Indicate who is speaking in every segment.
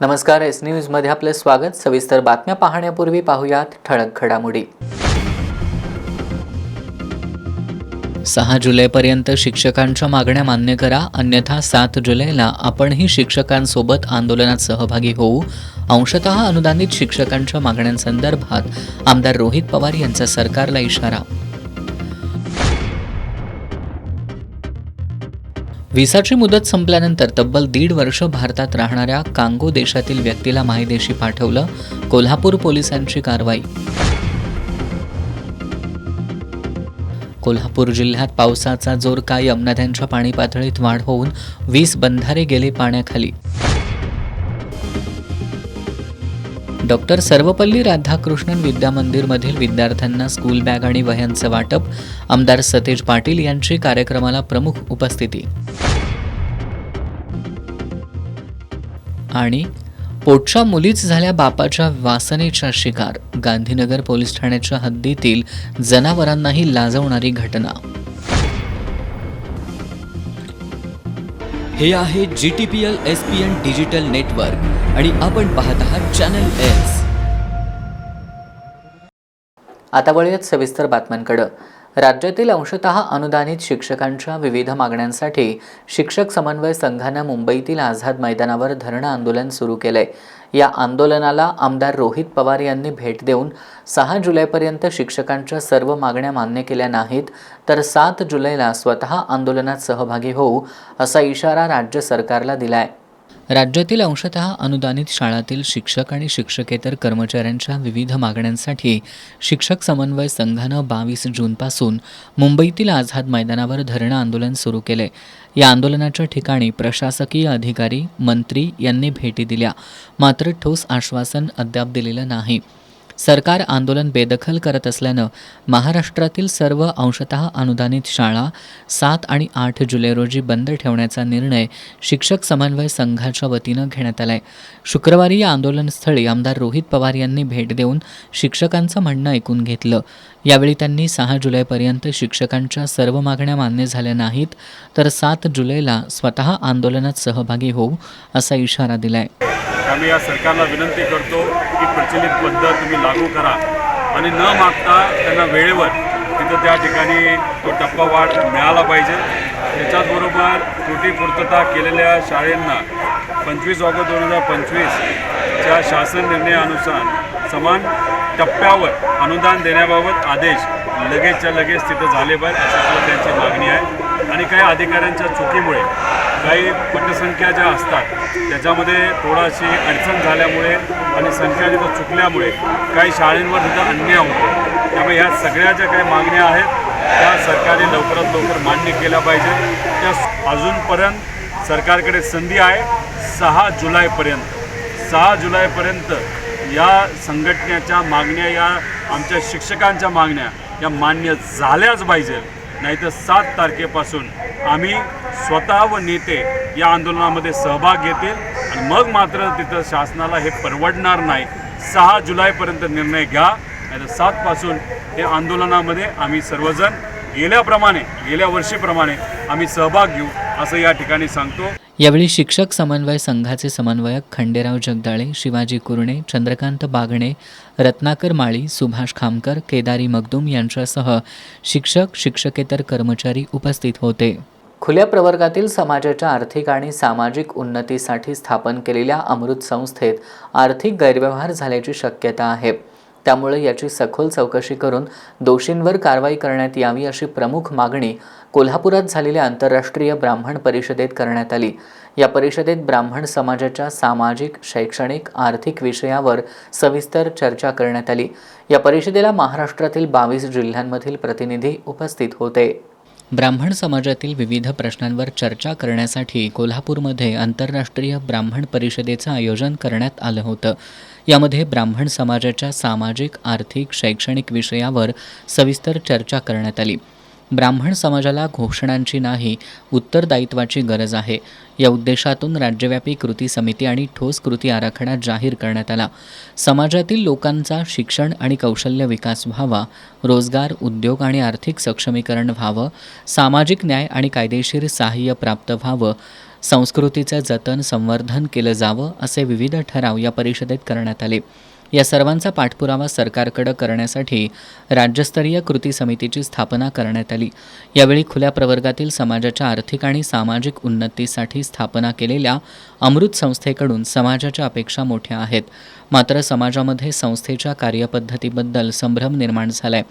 Speaker 1: नमस्कार, एस न्यूजमध्ये आपले स्वागत। सविस्तर बातम्या पाहण्यापूर्वी पाहूयात ठळक घडामोडी। 6 जुलैपर्यंत शिक्षकांच्या मागण्या मान्य करा, अन्यथा 7 जुलैला आपणही शिक्षकांसोबत आंदोलनात सहभागी होऊ। अंशतः अनुदानित शिक्षकांच्या मागण्यांसंदर्भात आमदार रोहित पवार यांचा सरकारला इशारा। व्हिसाची मुदत संपल्यानंतर तब्बल 1.5 वर्ष भारतात राहणाऱ्या कांगो देशातील व्यक्तीला मायदेशी पाठवलं, कोल्हापूर पोलिसांची कारवाई। कोल्हापूर जिल्ह्यात पावसाचा जोर कायम, नद्यांच्या पाणी पातळीत वाढ होऊन 20 बंधारे गेले पाण्याखाली। डॉक्टर सर्वपल्ली राधाकृष्णन विद्या मंदिरमधील विद्यार्थ्यांना स्कूल बॅग आणि वह्यांचं वाटप, आमदार सतेज पाटील यांची कार्यक्रमाला प्रमुख उपस्थिती। आणि पोटच्या मुलीच झाल्या बापाच्या वासनेच्या शिकार, गांधीनगर पोलीस ठाण्याच्या हद्दीतील जनावरांनाही लाजवणारी घटना।
Speaker 2: हे आहे GTPL SPN डिजिटल नेटवर्क आणि आपण पाहत आहात चॅनल एस।
Speaker 1: आता वळूयात सविस्तर बातम्यांकडे। राज्यातील अंशतः अनुदानित शिक्षकांच्या विविध मागण्यांसाठी शिक्षक समन्वय संघाने मुंबईतील आझाद मैदानावर धरणं आंदोलन सुरू केलंय। या आंदोलनाला आमदार रोहित पवार यांनी भेट देऊन 6 जुलैपर्यंत शिक्षकांच्या सर्व मागण्या मान्य केल्या नाहीत तर 7 जुलैला स्वतः आंदोलनात सहभागी होऊ असा इशारा राज्य सरकारला दिलाय। राज्यातील अंशतः अनुदानित शाळातील शिक्षक आणि शिक्षकेतर कर्मचाऱ्यांच्या विविध मागण्यांसाठी शिक्षक समन्वय संघानं 22 जूनपासून मुंबईतील आझाद मैदानावर धरणं आंदोलन सुरू केले। या आंदोलनाच्या ठिकाणी प्रशासकीय अधिकारी, मंत्री यांनी भेटी दिल्या, मात्र ठोस आश्वासन अद्याप दिलेलं नाही। सरकार आंदोलन बेदखल करत असल्यानं महाराष्ट्रातील सर्व अंशतः अनुदानित शाळा 7 आणि 8 जुलै रोजी बंद ठेवण्याचा निर्णय शिक्षक समन्वय संघाच्या वतीनं घेण्यात आलाय। शुक्रवारी या आंदोलनस्थळी आमदार रोहित पवार यांनी भेट देऊन शिक्षकांचं म्हणणं ऐकून घेतलं। यावेळी त्यांनी 6 जुलैपर्यंत शिक्षकांच्या सर्व मागण्या मान्य झाल्या नाहीत तर 7 जुलैला स्वतः आंदोलनात सहभागी होऊ असा इशारा दिलाय।
Speaker 3: आम्ही या सरकारला विनंती करतो की प्रचलित पद्धत तुम्ही लागू करा आणि न मागता त्यांना वेळेवर तिथं त्या ठिकाणी तो टप्पावाढ मिळाला पाहिजे। त्याच्याचबरोबर त्रुटी पूर्तता केलेल्या शाळांना 25 ऑगस्ट 2025च्या शासन निर्णयानुसार समान टप्प्यावर अनुदान देण्याबाबत आदेश लगेचच्या लगेच तिथं झाले पाहिजे अशी त्यांची मागणी आहे। आणि काही अधिकाऱ्यांच्या चुकीमुळे काही पटसंख्या ज्या असतात त्याच्यामध्ये थोडाशी अडचण झाल्यामुळे आणि संख्या तिथं चुकल्यामुळे काही शाळांवर तिथं अन्याय होतो। त्यामुळे ह्या सगळ्या ज्या काही मागण्या आहेत त्या सरकारने लवकरात लवकर मान्य केल्या पाहिजे। त्या अजूनपर्यंत सरकारकडे संधी आहे 6 जुलैपर्यंत या संघटनेच्या मागण्या, या आमच्या शिक्षकांच्या मागण्या या मान्य झाल्याच पाहिजे, नाहीतर 7 तारखेपासून आम्ही स्वतः व नेते या आंदोलनामध्ये सहभाग घेतील आणि मग मात्र तिथं शासनाला हे परवडणार नाही। 6 जुलैपर्यंत निर्णय घ्या, नाहीतर 7 पासून हे आंदोलनामध्ये आम्ही सर्वजण गेल्या वर्षीप्रमाणे आम्ही सहभाग घेऊ असं या ठिकाणी सांगतो।
Speaker 1: यावेळी शिक्षक समन्वय संघाचे समन्वयक खंडेराव जगदाळे, शिवाजी कुरणे, चंद्रकांत बागणे, रत्नाकर माळी, सुभाष खामकर, केदारी मगदूम यांच्यासह शिक्षक, शिक्षकेतर कर्मचारी उपस्थित होते। खुल्या प्रवर्गातील समाजाच्या आर्थिक आणि सामाजिक उन्नतीसाठी स्थापन केलेल्या अमृत संस्थेत आर्थिक गैरव्यवहार झाल्याची शक्यता आहे। त्यामुळे याची सखोल चौकशी करून दोषींवर कारवाई करण्यात यावी अशी प्रमुख मागणी कोल्हापुरात झालेल्या आंतरराष्ट्रीय ब्राह्मण परिषदेत करण्यात आली। या परिषदेत ब्राह्मण समाजाच्या सामाजिक, शैक्षणिक, आर्थिक विषयावर सविस्तर चर्चा करण्यात आली। या परिषदेला महाराष्ट्रातील 22 जिल्ह्यांमधील प्रतिनिधी उपस्थित होते। ब्राह्मण समाजातील विविध प्रश्नांवर चर्चा करण्यासाठी कोल्हापूरमध्ये आंतरराष्ट्रीय ब्राह्मण परिषदेचं आयोजन करण्यात आलं होतं। यामध्ये ब्राह्मण समाजाच्या सामाजिक, आर्थिक, शैक्षणिक विषयावर सविस्तर चर्चा करण्यात आली। ब्राह्मण समाजाला घोषणांची नाही, उत्तरदायित्वाची गरज आहे। या उद्देशातून राज्यव्यापी कृती समिती आणि ठोस कृती आराखडा जाहीर करण्यात आला। समाजातील लोकांचा शिक्षण आणि कौशल्य विकास व्हावा, रोजगार, उद्योग आणि आर्थिक सक्षमीकरण व्हावं, सामाजिक न्याय आणि कायदेशीर सहाय्य प्राप्त व्हावं, संस्कृतीचं जतन संवर्धन केलं जावं असे विविध ठराव या परिषदेत करण्यात आले. या सर्वांचा पाठपुरावा सरकारकडे करण्यासाठी राज्यस्तरीय कृती समितीची स्थापना करण्यात आली. यावेळी खुल्या प्रवर्गातील समाजाच्या आर्थिक आणि सामाजिक उन्नतीसाठी स्थापना केलेल्या अमृत संस्थेकडून समाजाच्या अपेक्षा मोठ्या आहेत. मात्र समाजामध्ये संस्थेच्या कार्यपद्धतीबद्दल संभ्रम निर्माण झालाय.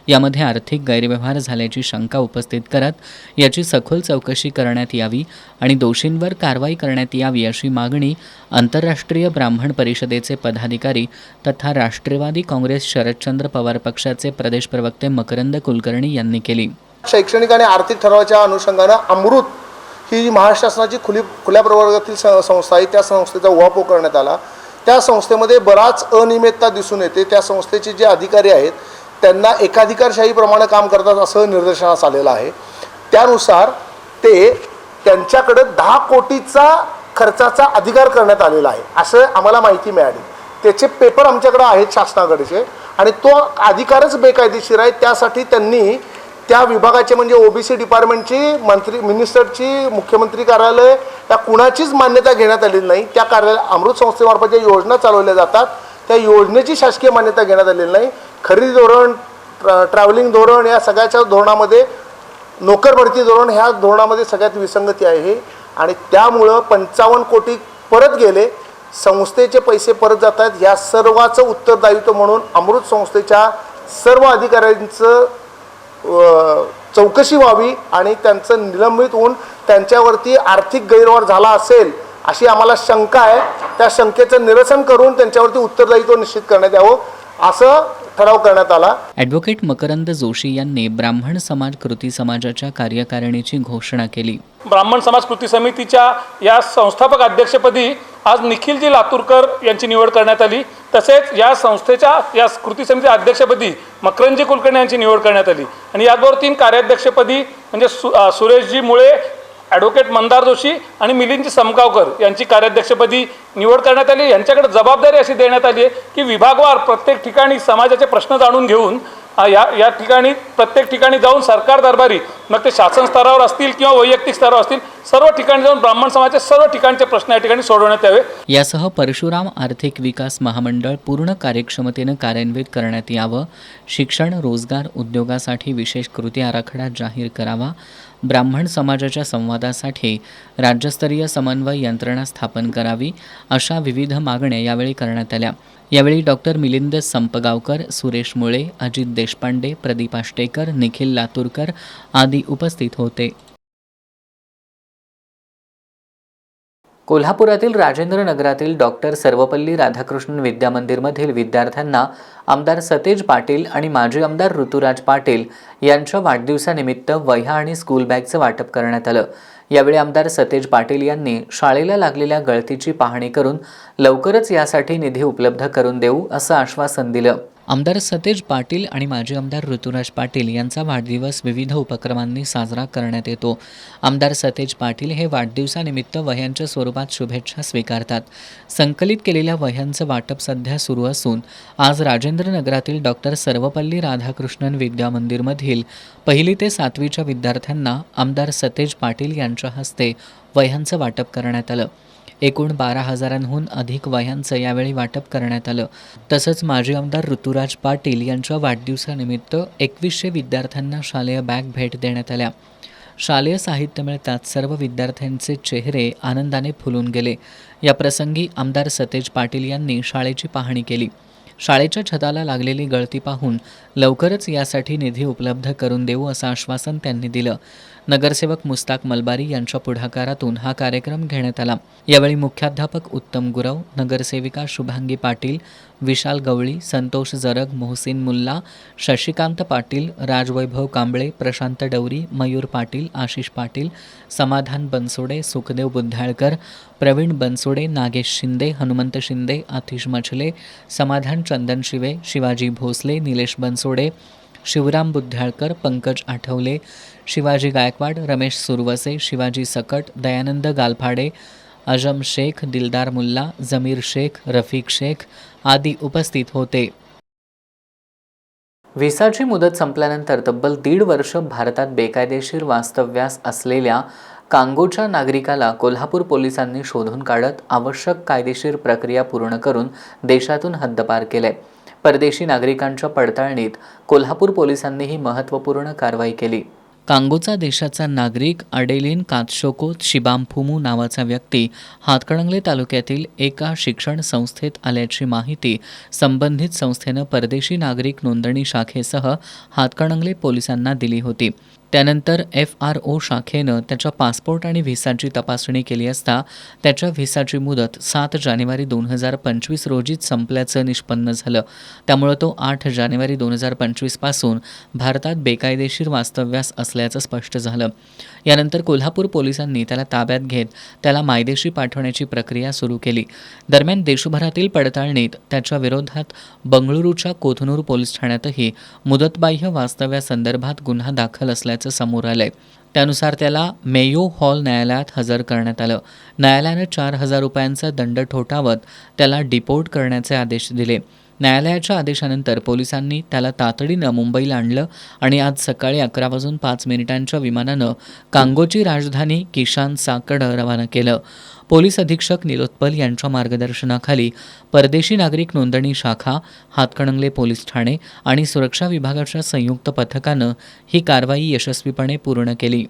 Speaker 1: यामध्ये आर्थिक गैरव्यवहार झाल्याची शंका उपस्थित करत याची सखोल चौकशी करण्यात यावी आणि दोषींवर कारवाई करण्यात यावी अशी मागणी आंतरराष्ट्रीय ब्राह्मण परिषदेचे पदाधिकारी तथा राष्ट्रवादी काँग्रेस शरदचंद्र पवार पक्षाचे प्रदेश प्रवक्ते मकरंद कुलकर्णी यांनी केली.
Speaker 4: शैक्षणिक आणि आर्थिक ठरावाच्या अनुषंगानं अमृत ही महाराष्ट्र शासनाची खुल्या प्रवर्गातील संस्था आहे. त्या संस्थेचा उहापोह करण्यात आला. त्या संस्थेमध्ये बराच अनियमितता दिसून येते. त्या संस्थेचे जे अधिकारी आहेत त्यांना एकाधिकारशाहीप्रमाणे काम करतात असं निदर्शनास आलेलं आहे. त्यानुसार त्यांच्याकडे 10 कोटीचा खर्चाचा अधिकार करण्यात आलेला आहे असं आम्हाला माहिती मिळाली. त्याचे पेपर आमच्याकडे आहेत शासनाकडचे आणि तो अधिकारच बेकायदेशीर आहे. त्यासाठी त्यांनी त्या विभागाचे म्हणजे ओबीसी डिपार्टमेंटची मिनिस्टरची मुख्यमंत्री कार्यालय या कुणाचीच मान्यता घेण्यात आलेली नाही. त्या कार्यालय अमृत संस्थेमार्फत ज्या योजना चालवल्या जातात त्या योजनेची शासकीय मान्यता घेण्यात आलेली नाही. खरेदी धोरण, ट्रॅव्हलिंग धोरण या सगळ्याच्या धोरणामध्ये, नोकर भरती धोरण ह्या धोरणामध्ये सगळ्यात विसंगती आहे आणि त्यामुळं 55 कोटी परत गेले. संस्थेचे पैसे परत जात आहेत. या सर्वाचं उत्तरदायित्व म्हणून अमृत संस्थेच्या सर्व अधिकाऱ्यांचं चौकशी व्हावी आणि त्यांचं निलंबित होऊन त्यांच्यावरती आर्थिक गैरव्यवहार झाला असेल अशी आम्हाला शंका आहे. त्या शंकेचं निरसन करून त्यांच्यावरती उत्तरदायित्व निश्चित करण्यात यावं असं ठराव करण्यात आला.
Speaker 1: ॲडव्होकेट मकरंद जोशी यांनी ब्राह्मण समाज कृती समाजाच्या कार्यकारिणीची घोषणा केली.
Speaker 5: ब्राह्मण समाज कृती समितीच्या या संस्थापक अध्यक्षपदी आज निखिलजी लातूरकर यांची निवड करण्यात आली. तसेच या संस्थेच्या या कृती समितीच्या अध्यक्षपदी मकरंदजी कुलकर्णी यांची निवड करण्यात आली आणि याचबरोबर 3 कार्याध्यक्षपदी म्हणजे सुरेशजी मुळे, ॲडव्होकेट मंदार जोशी आणि मिलिंदजी समगावकर यांची कार्याध्यक्षपदी निवड करण्यात आली. यांच्याकडे जबाबदारी अशी देण्यात आली आहे की विभागवार प्रत्येक ठिकाणी समाजाचे प्रश्न जाणून घेऊन या ठिकाणी प्रत्येक ठिकाणी जाऊन सरकार दरबारी, मग ते शासन स्तरावर असतील किंवा वैयक्तिक स्तरावर असतील, सर्व ठिकाणी जाऊन ब्राह्मण समाजाचे सर्व ठिकाणचे प्रश्न या ठिकाणी सोडवण्यात यावे.
Speaker 1: यासह परशुराम आर्थिक विकास महामंडळ पूर्ण कार्यक्षमतेनं कार्यान्वित करण्यात यावं. शिक्षण, रोजगार, उद्योगासाठी विशेष कृती आराखडा जाहीर करावा. ब्राह्मण समाजाच्या संवादासाठी राज्यस्तरीय समन्वय यंत्रणा स्थापन करावी अशा विविध मागण्या यावेळी करण्यात आल्या. यावेळी डॉक्टर मिलिंद संपगावकर, सुरेश मुळे, अजित देशपांडे, प्रदीप आष्टेकर, निखिल लातूरकर आदी उपस्थित होते. कोल्हापुरातील राजेंद्र नगरातील डॉक्टर सर्वपल्ली राधाकृष्णन विद्या मंदिरमधील विद्यार्थ्यांना आमदार सतेज पाटील आणि माजी आमदार ऋतुराज पाटील यांच्या वाढदिवसानिमित्त वह्या आणि स्कूल बॅगचं वाटप करण्यात आलं. यावेळी आमदार सतेज पाटील यांनी शाळेला लागलेल्या गळतीची पाहणी करून लवकरच यासाठी निधी उपलब्ध करून देऊ असं आश्वासन दिलं. आमदार सतेज पाटील आणि माजी आमदार ऋतुराज पाटील यांचा वाढदिवस विविध उपक्रमांनी साजरा करण्यात येतो. आमदार सतेज पाटील हे वाढदिवसानिमित्त वह्यांच्या स्वरूपात शुभेच्छा स्वीकारतात. संकलित केलेल्या वह्यांचं वाटप सध्या सुरू असून आज राजेंद्र नगरातील डॉक्टर सर्वपल्ली राधाकृष्णन विद्या मंदिरमधील 1ली ते 7वीच्या विद्यार्थ्यांना आमदार सतेज पाटील यांच्या हस्ते वह्यांचं वाटप करण्यात आलं. एकूण 12,000हून अधिक वह्यांचं यावेळी वाटप करण्यात आलं. तसंच माजी आमदार ऋतुराज पाटील यांच्या वाढदिवसानिमित्त 2100 विद्यार्थ्यांना शालेय बॅग भेट देण्यात आल्या. शालेय साहित्य मिळताच सर्व विद्यार्थ्यांचे चेहरे आनंदाने फुलून गेले. या प्रसंगी आमदार सतेज पाटील यांनी शाळेची पाहणी केली. शाळेच्या छताला लागलेली गळती पाहून लवकरच यासाठी निधी उपलब्ध करून देऊ असं आश्वासन त्यांनी दिलं. नगरसेवक मुस्ताक मलबारी यांच्या पुढाकारातून हा कार्यक्रम घेण्यात आला. यावेळी मुख्याध्यापक उत्तम गुरव, नगरसेविका शुभांगी पाटील, विशाल गवळी, संतोष जरग, मोहसिन मुल्ला, शशिकांत पाटील, राजवैभव कांबळे, प्रशांत डवरी, मयूर पाटील, आशिष पाटील, समाधान बनसोडे, सुखदेव बुद्धाळकर, प्रवीण बनसोडे, नागेश शिंदे, हनुमंत शिंदे, आतिश मछले, समाधान चंदन शिवे, शिवाजी भोसले, निलेश बनसोडे, शिवराम बुद्धाळकर, पंकज आठवले, शिवाजी गायकवाड, रमेश सुरवसे, शिवाजी सकट, दयानंद गालफाडे, अजम शेख, दिलदार मुल्ला, जमीर शेख, रफिक शेख आदी उपस्थित होते. व्हिसाची मुदत संपल्यानंतर तब्बल 1.5 वर्ष भारतात बेकायदेशीर वास्तव्यास असलेल्या कांगोच्या नागरिकाला कोल्हापूर पोलिसांनी शोधून काढत आवश्यक कायदेशीर प्रक्रिया पूर्ण करून देशातून हद्दपार केले. परदेशी नागरिकांच्या पडताळणीत कोल्हापूर पोलिसांनीही महत्त्वपूर्ण कारवाई केली. कांगोचा देशाचा नागरिक अडेलिन कातशोको शिबामफुमू नावाचा व्यक्ती हातकणंगले तालुक्यातील एका शिक्षण संस्थेत आल्याची माहिती संबंधित संस्थेनं परदेशी नागरिक नोंदणी शाखेसह हातकणंगले पोलिसांना दिली होती. त्यानंतर FRO शाखेनं त्याच्या पासपोर्ट आणि व्हिसाची तपासणी केली असता त्याच्या व्हिसाची मुदत 7 जानेवारी 2025 रोजीच संपल्याचं निष्पन्न झालं. त्यामुळे तो 8 जानेवारी 2025 पासून भारतात बेकायदेशीर वास्तव्यास असल्याचं स्पष्ट झालं. यानंतर कोल्हापूर पोलिसांनी त्याला ताब्यात घेत त्याला मायदेशी पाठवण्याची प्रक्रिया सुरू केली. दरम्यान देशभरातील पडताळणीत त्याच्या विरोधात बंगळुरूच्या कोथनूर पोलीस ठाण्यातही मुदतबाह्य वास्तव्यासंदर्भात गुन्हा दाखल असल्याचं समोर आलंय. त्यानुसार त्याला मेयो हॉल न्यायालयात हजर करण्यात आलं. न्यायालयानं 4,000 रुपयांचा दंड ठोठावत त्याला डिपोर्ट करण्याचे आदेश दिले. न्यायालयाच्या आदेशानंतर पोलिसांनी त्याला तातडीनं मुंबईला आणलं आणि आज सकाळी 11:05 विमानानं कांगोची राजधानी किशानसाकडं रवाना केलं. पोलीस अधीक्षक निलोत्पल यांच्या मार्गदर्शनाखाली परदेशी नागरिक नोंदणी शाखा, हातकणंगले पोलीस ठाणे आणि सुरक्षा विभागाच्या संयुक्त पथकानं ही कारवाई यशस्वीपणे पूर्ण केली.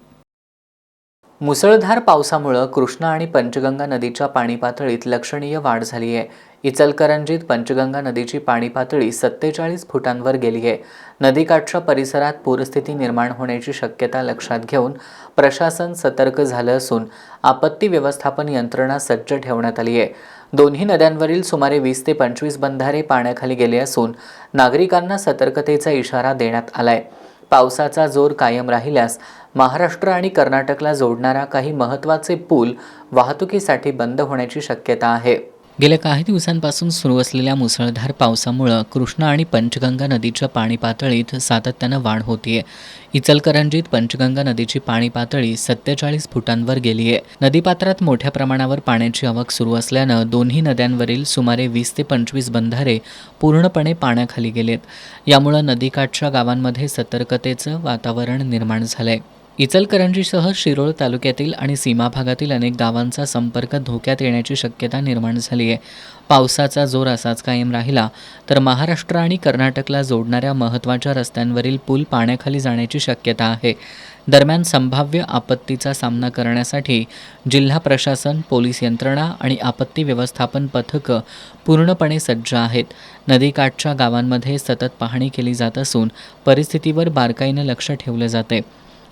Speaker 1: मुसळधार पावसामुळे कृष्णा आणि पंचगंगा नदीच्या पाणी पातळीत लक्षणीय वाढ झाली आहे. इचलकरंजीत पंचगंगा नदीची पाणी पातळी 47 फुटांवर गेली आहे. नदीकाठच्या परिसरात पूरस्थिती निर्माण होण्याची शक्यता लक्षात घेऊन प्रशासन सतर्क झालं असून आपत्ती व्यवस्थापन यंत्रणा सज्ज ठेवण्यात आली आहे. दोन्ही नद्यांवरील सुमारे 20 ते 25 बंधारे पाण्याखाली गेले असून नागरिकांना सतर्कतेचा इशारा देण्यात आलाय. पावसाचा जोर कायम राहिल्यास महाराष्ट्र आणि कर्नाटकला जोडणारा काही महत्त्वाचे पूल वाहतुकीसाठी बंद होण्याची शक्यता आहे. गेल्या काही दिवसांपासून सुरू असलेल्या मुसळधार पावसामुळे कृष्णा आणि पंचगंगा नदीच्या पाणी पातळीत सातत्यानं वाढ होतीये. इचलकरंजीत पंचगंगा नदीची पाणी पातळी 47 फुटांवर गेली आहे. नदीपात्रात मोठ्या प्रमाणावर पाण्याची आवक सुरू असल्यानं दोन्ही नद्यांवरील सुमारे 20 ते 25 बंधारे पूर्णपणे पाण्याखाली गेलेत. यामुळे नदीकाठच्या गावांमध्ये सतर्कतेचं वातावरण निर्माण झालंय. इचलकरंजीसह शिरोळ तालुक्यातील आणि सीमा भागातील अनेक गावांचा संपर्क धोक्यात येण्याची शक्यता निर्माण झाली आहे. पावसाचा जोर असाच कायम राहिला तर महाराष्ट्र आणि कर्नाटकला जोडणाऱ्या महत्त्वाच्या रस्त्यांवरील पूल पाण्याखाली जाण्याची शक्यता आहे. दरम्यान संभाव्य आपत्तीचा सामना करण्यासाठी जिल्हा प्रशासन, पोलीस यंत्रणा आणि आपत्ती व्यवस्थापन पथकं पूर्णपणे सज्ज आहेत. नदीकाठच्या गावांमध्ये सतत पाहणी केली जात असून परिस्थितीवर बारकाईनं लक्ष ठेवलं जाते.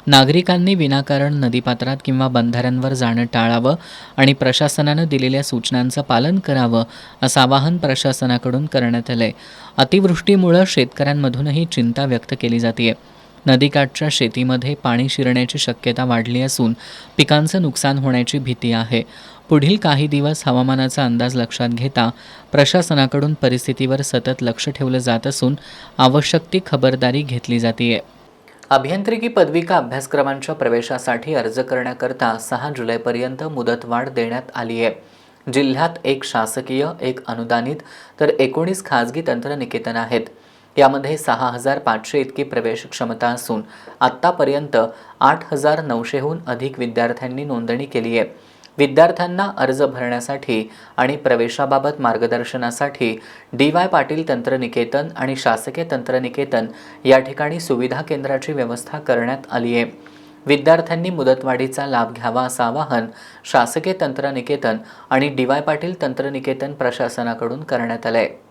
Speaker 1: नागरिकांनी विनाकारण नदीपात्रात किंवा बंधाऱ्यांवर जाणं टाळावं आणि प्रशासनानं दिलेल्या सूचनांचं पालन करावं असं आवाहन प्रशासनाकडून करण्यात आलंय. अतिवृष्टीमुळं शेतकऱ्यांमधूनही चिंता व्यक्त केली जाते. नदीकाठच्या शेतीमध्ये पाणी शिरण्याची शक्यता वाढली असून पिकांचं नुकसान होण्याची भीती आहे. पुढील काही दिवस हवामानाचा अंदाज लक्षात घेता प्रशासनाकडून परिस्थितीवर सतत लक्ष ठेवलं जात असून आवश्यक ती खबरदारी घेतली जाते. अभियांत्रिकी पदविका अभ्यासक्रमांच्या प्रवेशासाठी अर्ज करण्याकरता 6 जुलैपर्यंत मुदतवाढ देण्यात आली आहे. जिल्ह्यात 1 शासकीय, 1 अनुदानित तर 19 खाजगी तंत्रनिकेतन आहेत. यामध्ये 6,500 इतकी प्रवेश क्षमता असून आत्तापर्यंत 8,900हून अधिक विद्यार्थ्यांनी नोंदणी केली आहे. विद्यार्थ्यांना अर्ज भरण्यासाठी आणि प्रवेशाबाबत मार्गदर्शनासाठी DY पाटील तंत्रनिकेतन आणि शासकीय तंत्रनिकेतन या ठिकाणी सुविधा केंद्राची व्यवस्था करण्यात आली आहे. विद्यार्थ्यांनी मुदतवाढीचा लाभ घ्यावा असं आवाहन शासकीय तंत्रनिकेतन आणि DY पाटील तंत्रनिकेतन प्रशासनाकडून करण्यात आलं आहे.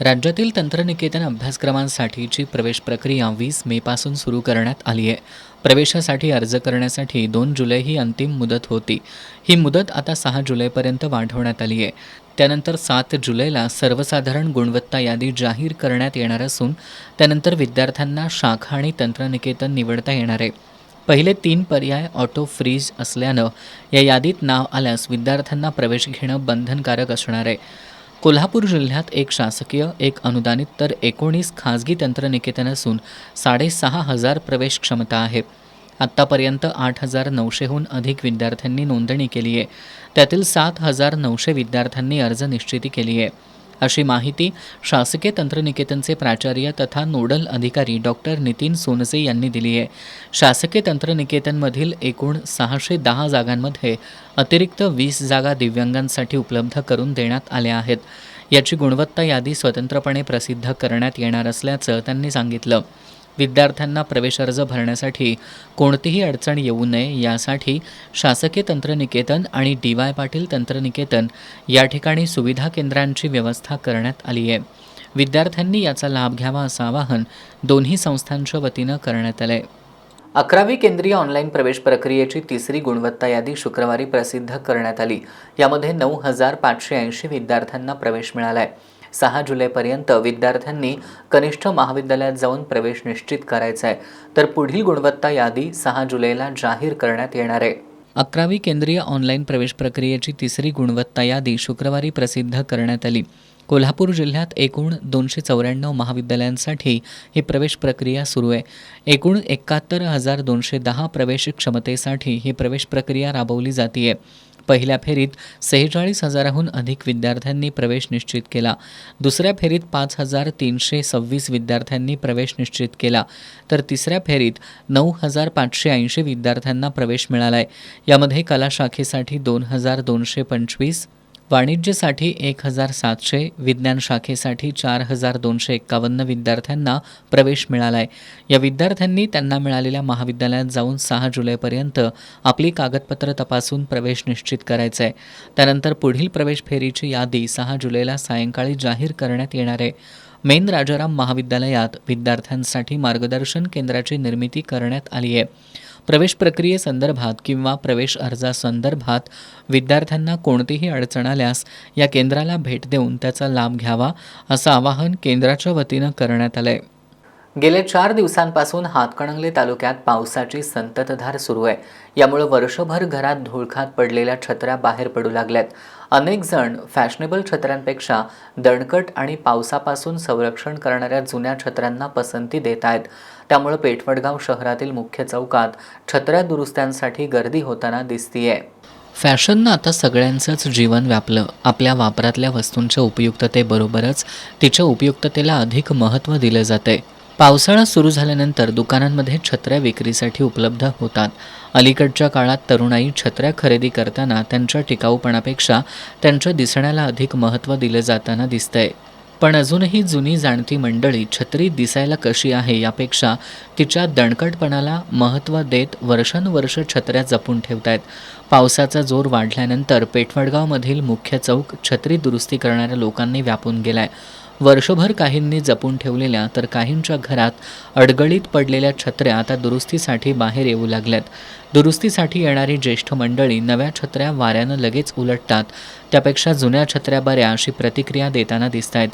Speaker 1: राज्यातील तंत्रनिकेतन अभ्यासक्रमांसाठीची प्रवेश प्रक्रिया 20 मेपासून सुरू करण्यात आली आहे. प्रवेशासाठी अर्ज करण्यासाठी 2 जुलै ही अंतिम मुदत होती. ही मुदत आता 6 जुलैपर्यंत वाढवण्यात आली आहे. त्यानंतर 7 जुलैला सर्वसाधारण गुणवत्ता यादी जाहीर करण्यात येणार असून त्यानंतर विद्यार्थ्यांना शाखा आणि तंत्रनिकेतन निवडता येणार आहे. पहिले 3 पर्याय ऑटो फ्रीज असल्यानं या यादीत नाव आल्यास विद्यार्थ्यांना प्रवेश घेणं बंधनकारक असणार आहे. कोल्हापूर जिल्ह्यात 1 शासकीय, 1 अनुदानित तर 19 खाजगी तंत्रनिकेतन असून 6,500 प्रवेश क्षमता आहे. आत्तापर्यंत 8,900हून अधिक विद्यार्थ्यांनी नोंदणी केली आहे. त्यातील 7,900 विद्यार्थ्यांनी अर्ज निश्चिती केली आहे. अशी माहिती शासकीय तंत्रनिकेतनचे प्राचार्य तथा नोडल अधिकारी डॉक्टर नितीन सोनसे यांनी दिली आहे. शासकीय तंत्रनिकेतनमधील एकूण 610 जागांमध्ये अतिरिक्त 20 जागा दिव्यांगांसाठी उपलब्ध करून देण्यात आल्या आहेत. याची गुणवत्ता यादी स्वतंत्रपणे प्रसिद्ध करण्यात येणार असल्याचं त्यांनी सांगितलं. विद्यार्थ्यांना प्रवेश अर्ज भरण्यासाठी कोणतीही अडचण येऊ नये यासाठी शासकीय तंत्रनिकेतन आणि DY पाटील तंत्रनिकेतन या ठिकाणी सुविधा केंद्रांची व्यवस्था करण्यात आली आहे. विद्यार्थ्यांनी याचा लाभ घ्यावा असं आवाहन दोन्ही संस्थांच्या वतीनं करण्यात आलं आहे. 11वी केंद्रीय ऑनलाईन प्रवेश प्रक्रियेची तिसरी गुणवत्ता यादी शुक्रवारी प्रसिद्ध करण्यात आली. यामध्ये 9,580 विद्यार्थ्यांना प्रवेश मिळाला आहे. 6 जुलैपर्यंत विद्यार्थ्यांनी कनिष्ठ महाविद्यालयात जाऊन प्रवेश निश्चित करायचा आहे, तर पुढील गुणवत्ता यादी 6 जुलैला जाहीर करण्यात येणार आहे. 11वी केंद्रीय ऑनलाईन प्रवेश प्रक्रियेची तिसरी गुणवत्ता यादी शुक्रवारी प्रसिद्ध करण्यात आली. कोल्हापूर जिल्ह्यात एकूण 294 महाविद्यालयांसाठी ही प्रवेश प्रक्रिया सुरू आहे. एकूण 71,210 प्रवेश क्षमतेसाठी ही प्रवेश प्रक्रिया राबवली जाते. पहिल्या फेरीत 46,000हून अधिक विद्यार्थ्यांनी प्रवेश निश्चित केला. दुसऱ्या फेरीत 5,326 विद्यार्थ्यांनी प्रवेश निश्चित केला, तर तिसऱ्या फेरीत 9,580 विद्यार्थ्यांना प्रवेश मिळाला आहे. यामध्ये कला शाखेसाठी 2,225, वाणिज्यसाठी 1,700, विज्ञान शाखेसाठी 4,251 विद्यार्थ्यांना प्रवेश मिळाला आहे. या विद्यार्थ्यांनी त्यांना मिळालेल्या महाविद्यालयात जाऊन 6 जुलैपर्यंत आपली कागदपत्र तपासून प्रवेश निश्चित करायचा आहे. त्यानंतर पुढील प्रवेश फेरीची यादी 6 जुलैला सायंकाळी जाहीर करण्यात येणार आहे. मेन राजाराम महाविद्यालयात विद्यार्थ्यांसाठी मार्गदर्शन केंद्राची निर्मिती करण्यात आली आहे. प्रवेश प्रक्रियेसंदर्भात किंवा प्रवेश अर्जासंदर्भात विद्यार्थ्यांना कोणतीही अडचण आल्यास या केंद्राला भेट देऊन त्याचा लाभ घ्यावा असं आवाहन केंद्राच्या वतीनं करण्यात आलं आहे. गेल्या 4 दिवसांपासून हातकणंगले तालुक्यात पावसाची संततधार सुरू आहे. यामुळे वर्षभर घरात धूळ खात पडलेल्या छत्र्या बाहेर पडू लागल्यात. अनेक जण फॅशनेबल छत्र्यांपेक्षा दणकट आणि पावसापासून संरक्षण करणाऱ्या जुन्या छत्र्यांना पसंती देत आहेत. त्यामुळे पेठवडगाव शहरातील मुख्य चौकात छत्र्या दुरुस्त्यांसाठी गर्दी होताना दिसतीये. फॅशननं आता सगळ्यांचंच जीवन व्यापलं. आपल्या वापरातल्या वस्तूंच्या उपयुक्ततेबरोबरच तिच्या उपयुक्ततेला अधिक महत्त्व दिलं जाते. पावसाळा सुरू झाल्यानंतर दुकानांमध्ये छत्र्या विक्रीसाठी उपलब्ध होतात. अलीकडच्या काळात तरुणाई छत्र्या खरेदी करताना त्यांच्या टिकाऊपणापेक्षा त्यांच्या दिसण्याला अधिक महत्त्व दिलं जाताना दिसतंय. पण अजूनही जुनी जाणती मंडळी छत्री दिसायला कशी आहे यापेक्षा तिच्या दणकटपणाला महत्त्व देत वर्षानुवर्ष छत्र्या जपून ठेवत आहेत. पावसाचा जोर वाढल्यानंतर पेठवडगावमधील मुख्य चौक छत्री दुरुस्ती करणाऱ्या लोकांनी व्यापून गेलाय. वर्षभर काहींनी जपून ठेवलेल्या तर काहींच्या घरात अडगळीत पडलेल्या छत्र्या आता दुरुस्तीसाठी बाहेर येऊ लागल्यात. दुरुस्तीसाठी येणारी ज्येष्ठ मंडळी नव्या छत्र्या वाऱ्यानं लगेच उलटतात, त्यापेक्षा जुन्या छत्र्या बऱ्या अशी प्रतिक्रिया देताना दिसत आहेत.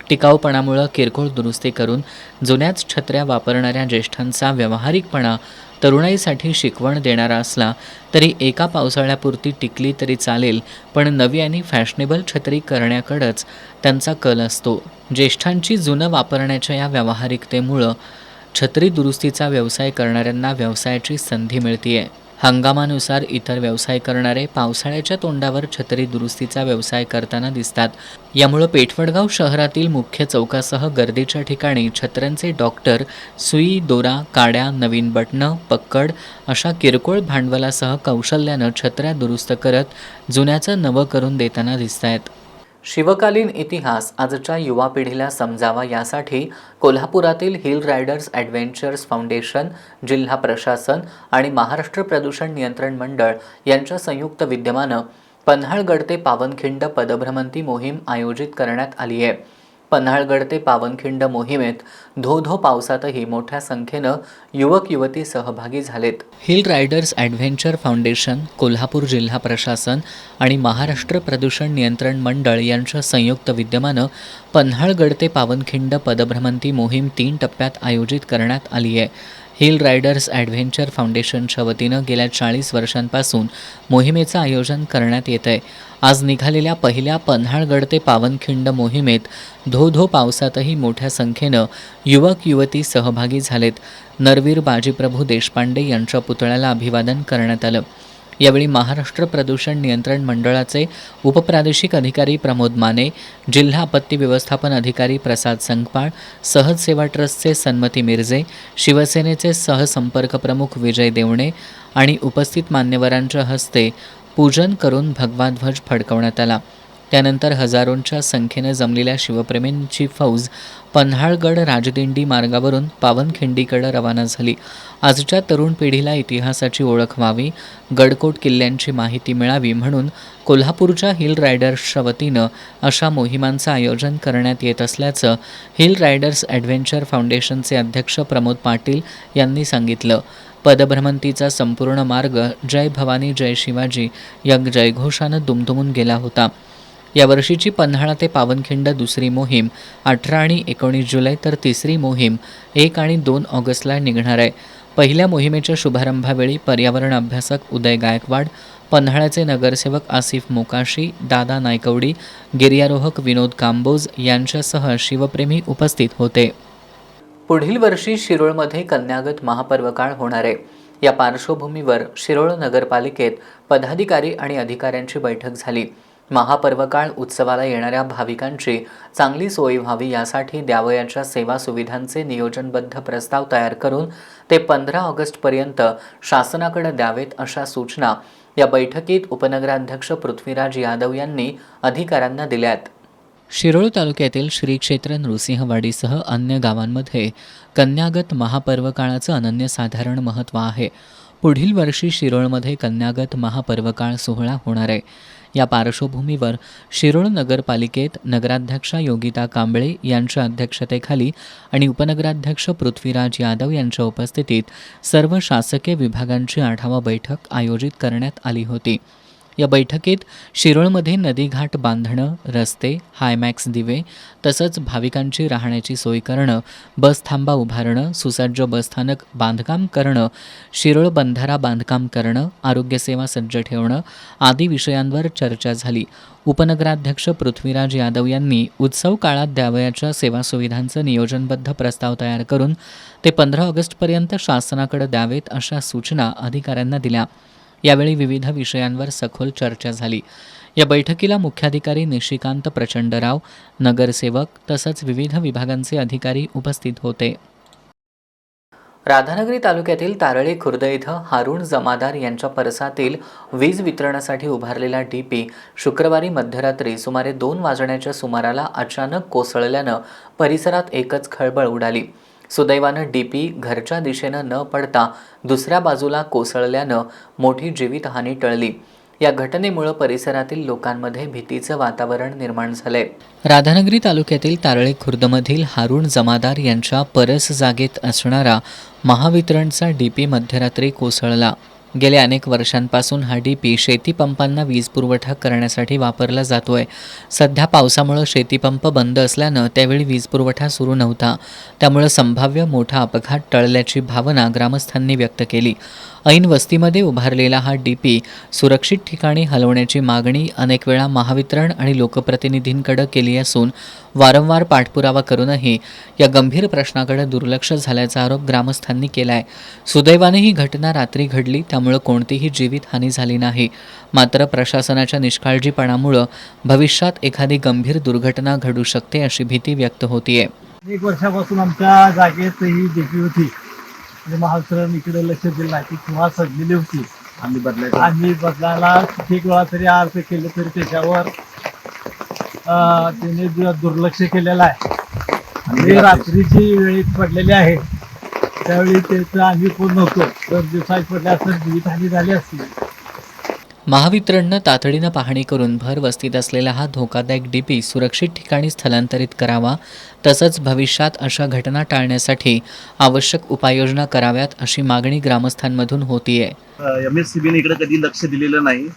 Speaker 1: टिकाऊपणामुळं किरकोळ दुरुस्ती करून जुन्याच छत्र्या वापरणाऱ्या ज्येष्ठांचा व्यावहारिकपणा तरुणाईसाठी शिकवण देणारा असला तरी एका पावसाळ्यापुरती टिकली तरी चालेल, पण नवी आणि फॅशनेबल छत्री करण्याकडेच त्यांचा कल असतो. ज्येष्ठांची जुनं वापरण्याच्या या व्यावहारिकतेमुळं छत्री दुरुस्तीचा व्यवसाय करणाऱ्यांना व्यवसायाची संधी मिळतीये. हंगामानुसार इतर व्यवसाय करणारे पावसाळ्याच्या तोंडावर छत्री दुरुस्तीचा व्यवसाय करताना दिसतात. यामुळं पेठवडगाव शहरातील मुख्य चौकासह गर्दीच्या ठिकाणी छत्र्यांचे डॉक्टर सुई, दोरा, काड्या, नवीन बटणं, पक्कड अशा किरकोळ भांडवलासह कौशल्यानं छत्र्या दुरुस्त करत जुन्याचं नवं करून देताना दिसत आहेत. शिवकालीन इतिहास आजच्या युवा पिढीला समजावा यासाठी कोल्हापुरातील हिल रायडर्स ॲडव्हेंचर्स फाउंडेशन, जिल्हा प्रशासन आणि महाराष्ट्र प्रदूषण नियंत्रण मंडळ यांच्या संयुक्त विद्यमानं पन्हाळगड ते पावनखिंड पदभ्रमंती मोहीम आयोजित करण्यात आली आहे. पन्हाळगड ते पावनखिंड मोहिमेत धो पावसातही मोठ्या संख्येनं युवक युवती सहभागी झालेत. Hill riders adventure foundation, Kolhapur जिल्हा प्रशासन आणि महाराष्ट्र प्रदूषण नियंत्रण मंडळ यांच्या संयुक्त विद्यमानं पन्हाळगड ते पावनखिंड पदभ्रमंती मोहीम 3 टप्प्यात आयोजित करण्यात आली आहे. हिल रायडर्स ॲडव्हेंचर फाउंडेशनच्या वतीनं गेल्या 40 वर्षांपासून मोहिमेचं आयोजन करण्यात येत आहे. आज निघालेल्या पहिल्या पन्हाळगड ते पावनखिंड मोहिमेत धो पावसातही मोठ्या संख्येनं युवक युवती सहभागी झालेत. नरवीर बाजीप्रभू देशपांडे यांच्या पुतळ्याला अभिवादन करण्यात आलं. यावेळी महाराष्ट्र प्रदूषण नियंत्रण मंडळाचे उपप्रादेशिक अधिकारी प्रमोद माने, जिल्हा आपत्ती व्यवस्थापन अधिकारी प्रसाद संकपाळ, सहज सेवा ट्रस्टचे सन्मती मिरजे, शिवसेनेचे सहसंपर्क प्रमुख विजय देवणे आणि उपस्थित मान्यवरांच्या हस्ते पूजन करून भगवा ध्वज फडकवण्यात आला. त्यानंतर हजारोंच्या संख्येनं जमलेल्या शिवप्रेमींची फौज पन्हाळगड राजदिंडी मार्गावरून पावनखिंडीकडे रवाना झाली. आजच्या तरुण पिढीला इतिहासाची ओळख व्हावी, गडकोट किल्ल्यांची माहिती मिळावी म्हणून कोल्हापूरच्या हिल रायडर्सच्या वतीनं अशा मोहिमांचं आयोजन करण्यात येत असल्याचं हिल रायडर्स ॲडव्हेंचर फाउंडेशनचे अध्यक्ष प्रमोद पाटील यांनी सांगितलं. पदभ्रमंतीचा संपूर्ण मार्ग जय भवानी जय शिवाजी या जयघोषानं दुमदुमून गेला होता. यावर्षीची पन्हाळा ते पावनखिंड दुसरी मोहीम 18 आणि 19 जुलै तर तिसरी मोहीम 1 आणि 2 ऑगस्टला निघणार आहे. पहिल्या मोहिमेच्या शुभारंभावेळी पर्यावरण अभ्यासक उदय गायकवाड, पन्हाळ्याचे नगरसेवक आसिफ मोकाशी, दादा नायकवडी, गिर्यारोहक विनोद कांबोज यांच्यासह शिवप्रेमी उपस्थित होते. पुढील वर्षी शिरोळमध्ये कन्यागत महापर्वकाळ होणार आहे. या पार्श्वभूमीवर शिरोळ नगरपालिकेत पदाधिकारी आणि अधिकाऱ्यांची बैठक झाली. महापर्वकाळ उत्सवाला येणाऱ्या भाविकांची चांगली सोय व्हावी यासाठी द्यावयाच्या सेवा सुविधांचे नियोजनबद्ध प्रस्ताव तयार करून ते 15 ऑगस्टपर्यंत शासनाकडे द्यावेत अशा सूचना या बैठकीत उपनगराध्यक्ष पृथ्वीराज यादव यांनी अधिकाऱ्यांना दिल्यात. शिरोळ तालुक्यातील श्री क्षेत्र नृसिंहवाडीसह अन्य गावांमध्ये कन्यागत महापर्वकाळाचं अनन्यसाधारण महत्त्व आहे. पुढील वर्षी शिरोळमध्ये कन्यागत महापर्वकाळ सोहळा होणार आहे. या पार्श्वभूमीवर शिरोळ नगरपालिकेत नगराध्यक्षा योगिता कांबळे यांच्या अध्यक्षतेखाली आणि उपनगराध्यक्ष पृथ्वीराज यादव यांच्या उपस्थितीत सर्व शासकीय विभागांची आढावा बैठक आयोजित करण्यात आली होती. या बैठकीत शिरोळमध्ये नदीघाट बांधणं, रस्ते, हायमॅक्स दिवे तसंच भाविकांची राहण्याची सोय करणं, बस थांबा उभारणं, सुसज्ज बसस्थानक बांधकाम करणं, शिरोळ बंधारा बांधकाम करणं, आरोग्यसेवा सज्ज ठेवणं आदी विषयांवर चर्चा झाली. उपनगराध्यक्ष पृथ्वीराज यादव यांनी उत्सव काळात द्यावयाच्या सेवा सुविधांचं नियोजनबद्ध प्रस्ताव तयार करून ते 15 ऑगस्टपर्यंत शासनाकडे द्यावेत अशा सूचना अधिकाऱ्यांना दिल्या. यावेळी विविध विषयांवर सखोल चर्चा झाली. या बैठकीला मुख्याधिकारी निशिकांत प्रचंडराव, नगरसेवक तसंच विविध विभागांचे अधिकारी उपस्थित होते. राधानगरी तालुक्यातील तारळे खुर्द इथं हारुण जमादार यांच्या परसातील वीज वितरणासाठी उभारलेला डीपी शुक्रवारी मध्यरात्री सुमारे 2 वाजण्याच्या सुमाराला अचानक कोसळल्यानं परिसरात एकच खळबळ उडाली. सुदैवानं डीपी घरच्या दिशेनं न पडता दुसऱ्या बाजूला कोसळल्यानं मोठी जीवितहानी टळली. या घटनेमुळे परिसरातील लोकांमध्ये भीतीचं वातावरण निर्माण झालंय. राधानगरी तालुक्यातील तारळे खुर्दमधील हारुण जमादार यांच्या परस जागेत असणारा महावितरणचा डीपी मध्यरात्री कोसळला. गेल्या अनेक वर्षांपासून हा डीपी शेतीपंपांना वीज पुरवठा करण्यासाठी वापरला जातोय. सध्या पावसामुळे शेतीपंप बंद असल्यानं त्यावेळी वीज पुरवठा सुरू नव्हता. त्यामुळे संभाव्य मोठा अपघात टळल्याची भावना ग्रामस्थांनी व्यक्त केली. ऐन वस्तीमध्ये उभारलेला हा डीपी सुरक्षित ठिकाणी हलवण्याची मागणी अनेक वेळा महावितरण आणि लोकप्रतिनिधींकडे केली असून वारंवार पाठपुरावा करूनही या गंभीर प्रश्नाकडे दुर्लक्ष झाल्याचा आरोप ग्रामस्थांनी केला आहे. सुदैवाने ही घटना रात्री घडली, त्यामुळे कोणतीही जीवितहानी झाली नाही. मात्र प्रशासनाच्या निष्काळजीपणामुळे भविष्यात एखादी गंभीर दुर्घटना घडू शकते अशी भीती व्यक्त होतीये.
Speaker 6: 1 वर्षापासून आमच्या जागेत ही डीपी होती आणि महावितरण इकडे लक्ष दिलं नाही. ती किंवा सजलेली होती. आम्ही बदलायला किती वेळा तरी अर्ज केले तरी त्याच्यावर त्याने दुर्लक्ष केलेलं आहे. आणि रात्रीची वेळेत पडलेली आहे, त्यावेळी त्याचं आम्ही कोण नव्हतो, तर दिवसात पडल्या तर जीवितहानी झाली असती.
Speaker 1: महावितरणनं तातडीनं पाहणी करून भर वस्तीत असलेला हा धोकादायक डीपी सुरक्षित ठिकाणी स्थलांतरित करावा, तसंच भविष्यात अशा घटना टाळण्यासाठी आवश्यक उपाययोजना कराव्यात अशी मागणी ग्रामस्थांमधून होतीये.
Speaker 7: MSCBने इकडे कधी लक्ष दिलेलं नाही.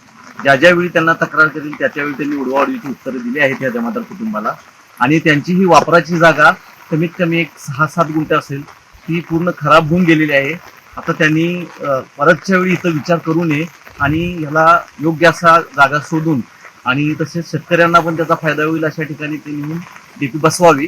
Speaker 7: ज्यावेळी त्यांना तक्रार करेल त्यावेळी त्यांनी उडवाउडवीची उत्तरं दिली आहेत या जमादार कुटुंबाला. आणि त्यांची ही वापराची जागा कमीत कमी 6-7 गुंठे असेल, ती पूर्ण खराब होऊन गेलेली आहे. आता त्यांनी परतच्या वेळी इथं विचार करू नये आणि ह्याला योग्य असा जागा शोधून आणि तसेच शेतकऱ्यांना पण त्याचा फायदा होईल अशा ठिकाणी त्यांनी डीपी बसवावी.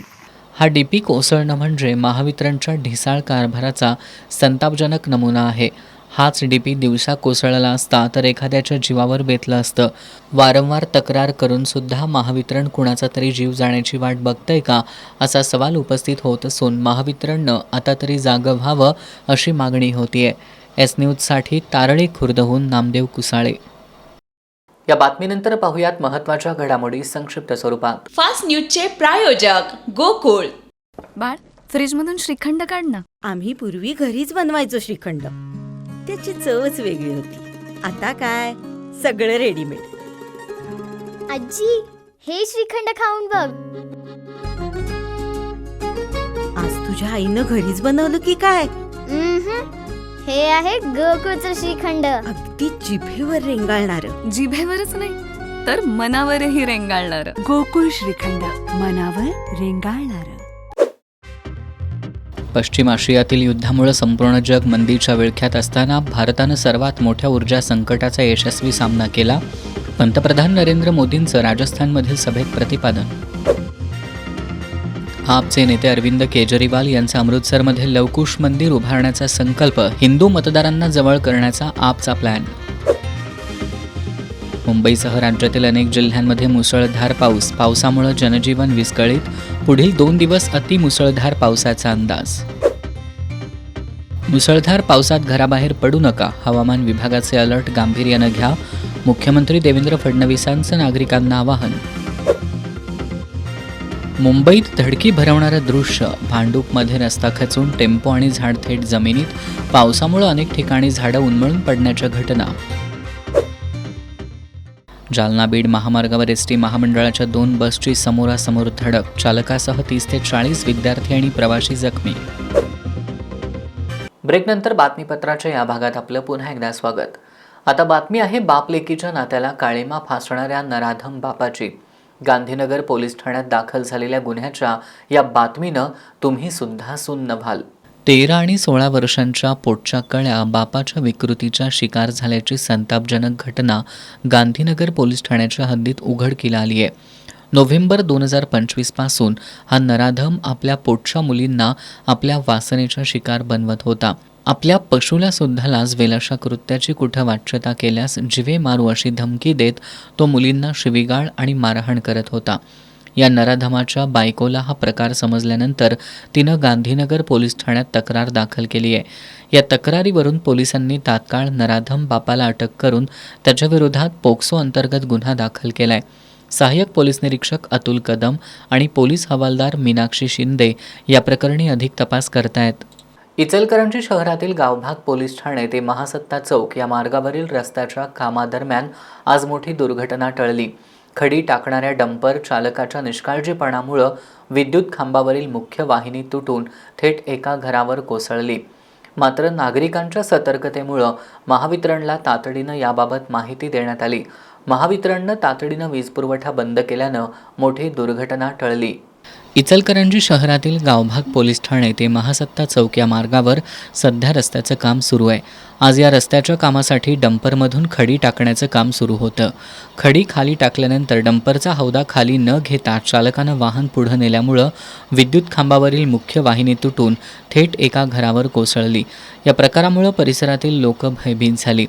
Speaker 1: हा डीपी कोसळणं म्हणजे महावितरणच्या ढिसाळ कारभाराचा संतापजनक नमुना आहे. हाच डीपी दिवसा कोसळला असता तर एखाद्याच्या जीवावर बेतलं असतं. वारंवार तक्रार करून सुद्धा महावितरण कुणाचा तरी जीव जाण्याची वाट बघतंय का, असा सवाल उपस्थित होत असून महावितरणनं आता तरी जागं व्हावं अशी मागणी होतीये. एस न्यूजसाठी तारळी खुर्दहून नामदेव कुसाळे. या बातमीनंतर पाहुयात महत्त्वाच्या घडामोडी संक्षिप्त स्वरूपात.
Speaker 8: फास्ट न्यूजचे प्रायोजक गोकुळ.
Speaker 9: बाळ, फ्रीजमधून श्रीखंड काढ ना.
Speaker 10: आम्ही पूर्वी घरीच बनवायचो श्रीखंड, त्याची चवच वेगळी होती. आता काय सगळं रेडीमेड.
Speaker 11: आजी, हे श्रीखंड खाऊन बघ.
Speaker 10: आज तुझ्या आईनं घरीच बनवलं की काय?
Speaker 11: हे आहे गोकुळचं श्रीखंड.
Speaker 10: अगदी जिभेवर रेंगाळणार.
Speaker 9: जिभेवरच नाही तर मनावरही रेंगाळणार.
Speaker 8: गोकुळ श्रीखंड, मनावर रेंगाळणार.
Speaker 1: पश्चिम आशियातील युद्धामुळे संपूर्ण जग मंदीच्या विळख्यात असताना भारतानं सर्वात मोठ्या ऊर्जा संकटाचा यशस्वी सामना केला. पंतप्रधान नरेंद्र मोदींचं राजस्थानमधील सभेत प्रतिपादन. आपचे नेते अरविंद केजरीवाल यांचा अमृतसरमध्ये लवकुश मंदिर उभारण्याचा संकल्प, हिंदू मतदारांना जवळ करण्याचा आपचा प्लॅन. मुंबईसह राज्यातील अनेक जिल्ह्यांमध्ये मुसळधार पाऊस, पावसामुळे जनजीवन विस्कळीत. पुढील 2 दिवस अतिमुसळधार पावसाचा अंदाज. मुसळधार पावसात घराबाहेर पडू नका, हवामान विभागाचे अलर्ट गांभीर्यानं घ्या. मुख्यमंत्री देवेंद्र फडणवीसांचं नागरिकांना आवाहन. मुंबईत धडकी भरवणारं दृश्य, भांडूपमध्ये रस्ता खचून टेम्पो आणि झाड थेट जमिनीत. पावसामुळे अनेक ठिकाणी झाडं उन्मळून पडण्याच्या घटना. जालना बीड महामार्गावर एसटी महामंडळाच्या 2 बसची समोरासमोर धडक, चालकासह 30 ते 40 विद्यार्थी आणि प्रवासी जखमी. ब्रेकनंतर बातमीपत्राच्या या भागात आपलं पुन्हा एकदा स्वागत. आता बातमी आहे बाप लेकीच्या नात्याला काळीमा फासणाऱ्या नराधम बापाची. गांधीनगर पोलीस ठाण्यात दाखल झालेल्या गुन्ह्याच्या या बातमीनं तुम्ही सुद्धा सुन्न व्हाल. 13 आणि 16 वर्षांच्या पोटच्या कळ्या बापाच्या विकृतीच्या शिकार झाल्याची संतापजनक घटना गांधीनगर पोलीस ठाण्याच्या हद्दीत उघडकीला आली आहे. नोव्हेंबर 2025 पासून हा नराधम आपल्या पोटच्या मुलींना आपल्या वासनेचा शिकार बनवत होता. आपल्या पशुला सुद्धा लाजवेल अशा कृत्याची कुठं वाच्यता केल्यास जिवे मारू अशी धमकी देत तो मुलींना शिवीगाळ आणि मारहाण करत होता. या नराधमाच्या बायकोला हा प्रकार समजल्यानंतर तिनं गांधीनगर पोलीस ठाण्यात तक्रार दाखल केली आहे. या तक्रारीवरून पोलिसांनी तात्काळ नराधम बापाला अटक करून त्याच्याविरोधात पोक्सो अंतर्गत गुन्हा दाखल केलाय. सहाय्यक पोलीस निरीक्षक अतुल कदम आणि पोलीस हवालदार मीनाक्षी शिंदे या प्रकरणी अधिक तपास करतायत. इचलकरंजी शहरातील गावभाग पोलीस ठाणे ते महासत्ता चौक या मार्गावरील रस्त्याच्या कामादरम्यान आज मोठी दुर्घटना टळली. खडी टाकणाऱ्या डंपर चालकाच्या निष्काळजीपणामुळं विद्युत खांबावरील मुख्य वाहिनी तुटून थेट एका घरावर कोसळली. मात्र नागरिकांच्या सतर्कतेमुळं महावितरणला तातडीनं याबाबत माहिती देण्यात आली. महावितरणनं तातडीनं वीज पुरवठा बंद केल्यानं मोठी दुर्घटना टळली. इचलकरंजी शहरातील गावभाग पोलीस ठाणे ते महासत्ता चौक या मार्गावर सध्या रस्त्याचं काम सुरू आहे. आज या रस्त्याच्या कामासाठी डंपरमधून खडी टाकण्याचं काम सुरू होतं. खडी खाली टाकल्यानंतर डंपरचा हौदा खाली न घेता चालकानं वाहन पुढं नेल्यामुळं विद्युत खांबावरील मुख्य वाहिनी तुटून थेट एका घरावर कोसळली. या प्रकारामुळं परिसरातील लोक भयभीत झाली.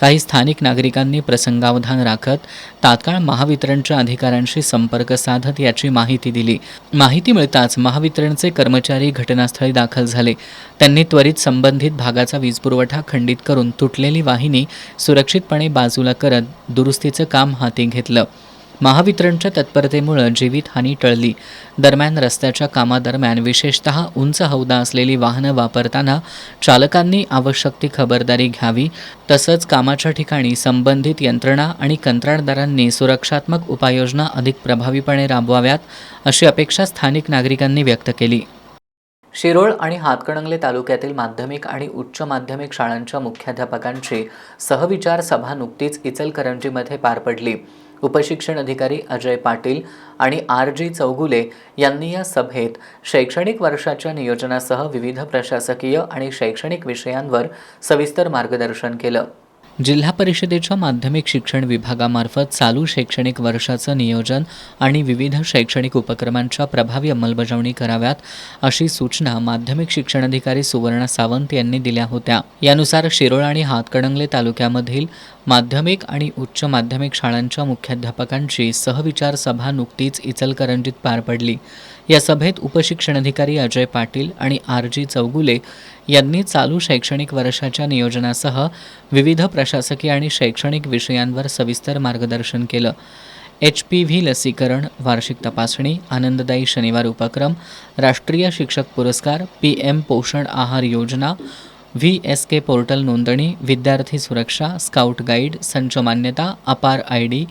Speaker 1: काही स्थानिक नागरिकांनी प्रसंगावधान राखत तात्काळ महावितरणच्या अधिकाऱ्यांशी संपर्क साधत याची माहिती दिली. माहिती मिळताच महावितरणचे कर्मचारी घटनास्थळी दाखल झाले. त्यांनी त्वरित संबंधित भागाचा वीजपुरवठा खंडित करून तुटलेली वाहिनी सुरक्षितपणे बाजूला करत दुरुस्तीचं काम हाती घेतलं. महावितरणच्या तत्परतेमुळे जीवितहानी टळली. दरम्यान रस्त्याच्या कामादरम्यान विशेषतः उंच हौदा असलेली वाहनं वापरताना चालकांनी आवश्यक ती खबरदारी घ्यावी. तसंच कामाच्या ठिकाणी संबंधित यंत्रणा आणि कंत्राटदारांनी सुरक्षात्मक उपाययोजना अधिक प्रभावीपणे राबवाव्यात अशी अपेक्षा स्थानिक नागरिकांनी व्यक्त केली. शिरोळ आणि हातकणंगले तालुक्यातील माध्यमिक आणि उच्च माध्यमिक शाळांच्या मुख्याध्यापकांची सहविचार सभा नुकतीच इचलकरंजीमध्ये पार पडली. उपशिक्षण अधिकारी अजय पाटील आणि RG चौगुले यांनी या सभेत शैक्षणिक वर्षाच्या नियोजनासह विविध प्रशासकीय आणि शैक्षणिक विषयांवर सविस्तर मार्गदर्शन केलं. जिल्हा परिषदेच्या माध्यमिक शिक्षण विभागामार्फत चालू शैक्षणिक वर्षाचं नियोजन आणि विविध शैक्षणिक उपक्रमांच्या प्रभावी अंमलबजावणी कराव्यात अशी सूचना माध्यमिक शिक्षणाधिकारी सुवर्णा सावंत यांनी दिल्या होत्या. यानुसार शिरोळ आणि हातकणंगले तालुक्यामधील माध्यमिक आणि उच्च माध्यमिक शाळांच्या मुख्याध्यापकांची सहविचार सभा नुकतीच इचलकरंजीत पार पडली. या सभेत उपशिक्षणाधिकारी अजय पाटील आणि RG चौगुले यांनी चालू शैक्षणिक वर्षाच्या नियोजनासह विविध प्रशासकीय आणि शैक्षणिक विषयांवर सविस्तर मार्गदर्शन केलं. HPV लसीकरण, वार्षिक तपासणी, आनंददायी शनिवार उपक्रम, राष्ट्रीय शिक्षक पुरस्कार, PM पोषण आहार योजना, VSK पोर्टल नोंदणी, विद्यार्थी सुरक्षा, स्काउट गाईड, संच मान्यता, अपार ID,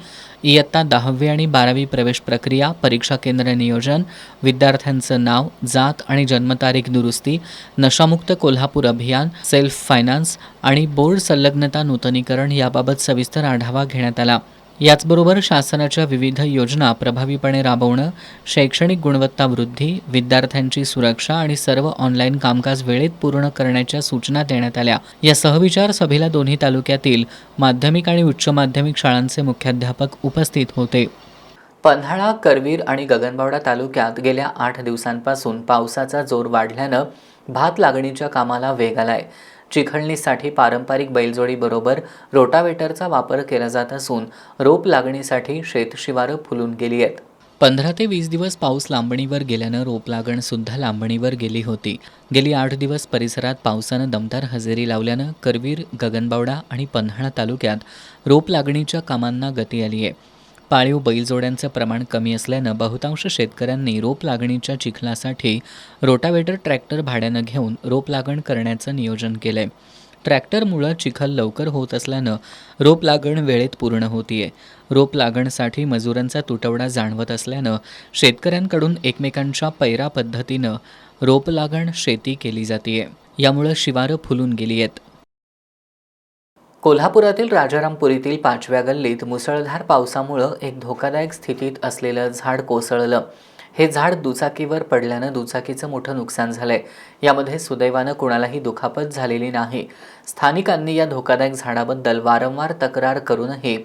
Speaker 1: इयत्ता 10वी आणि 12वी प्रवेश प्रक्रिया, परीक्षा केंद्र नियोजन, विद्यार्थ्यांचं नाव, जात आणि जन्मतारीख दुरुस्ती, नशामुक्त कोल्हापूर अभियान, सेल्फ फायनान्स आणि बोर्ड संलग्नता नूतनीकरण याबाबत सविस्तर आढावा घेण्यात आला. याचबरोबर शासनाच्या विविध योजना प्रभावीपणे राबवणं, शैक्षणिक गुणवत्ता वृद्धी, विद्यार्थ्यांची सुरक्षा आणि सर्व ऑनलाईन कामकाज वेळेत पूर्ण करण्याच्या सूचना देण्यात आल्या. या सहविचार सभेला दोन्ही तालुक्यातील माध्यमिक आणि उच्च माध्यमिक शाळांचे मुख्याध्यापक उपस्थित होते. पन्हाळा, करवीर आणि गगनबावडा तालुक्यात गेल्या 8 दिवसांपासून पावसाचा जोर वाढल्यानं भात लागणीच्या कामाला वेग आलाय. चिखलणीसाठी पारंपरिक बैलजोडीबरोबर रोटावेटरचा वापर केला जात असून रोप लागणीसाठी शेतशिवारं फुलून गेली आहेत. 15 ते 20 दिवस पाऊस लांबणीवर गेल्यानं रोप लागण सुद्धा लांबणीवर गेली होती. गेली 8 दिवस परिसरात पावसानं दमदार हजेरी लावल्यानं करवीर, गगनबावडा आणि पन्हाळा तालुक्यात रोप लागणीच्या कामांना गती आली आहे. पाळीव बैलजोड्यांचं प्रमाण कमी असल्यानं बहुतांश शेतकऱ्यांनी रोप लागणीच्या चिखलासाठी रोटावेटर ट्रॅक्टर भाड्यानं घेऊन रोप लागण करण्याचं नियोजन केलंय. ट्रॅक्टरमुळं चिखल लवकर होत असल्यानं रोप लागण वेळेत पूर्ण होतीये. रोप लागणसाठी मजुरांचा तुटवडा जाणवत असल्यानं शेतकऱ्यांकडून एकमेकांच्या पैरा पद्धतीनं रोप लागण शेती केली जातीये. यामुळं शिवारं फुलून गेली आहेत. कोल्हापुरातील राजारामपुरीतील 5व्या गल्लीत मुसळधार पावसामुळं एक धोकादायक स्थितीत असलेलं झाड कोसळलं. हे झाड दुचाकीवर पडल्यानं दुचाकीचं मोठं नुकसान झालंय. यामध्ये सुदैवानं कुणालाही दुखापत झालेली नाही. स्थानिकांनी या धोकादायक झाडाबद्दल वारंवार तक्रार करूनही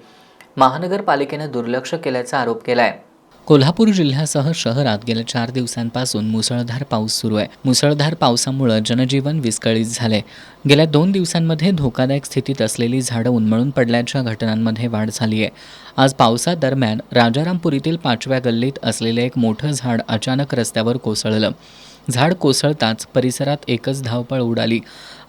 Speaker 1: महानगरपालिकेनं दुर्लक्ष केल्याचा आरोप केलाय. कोल्हापूर जिल्ह्यासह शहरात गेल्या 4 दिवसांपासून मुसळधार पाऊस सुरू आहे. मुसळधार पावसामुळे जनजीवन विस्कळीत झाले. गेल्या 2 दिवसांमध्ये धोकादायक स्थितीत असलेली झाडं उन्मळून पडल्याच्या घटनांमध्ये वाढ झाली आहे. आज पावसादरम्यान राजारामपुरीतील 5व्या गल्लीत असलेले एक मोठं झाड अचानक रस्त्यावर कोसळलं. झाड कोसळताच परिसरात एकच धावपळ उडाली.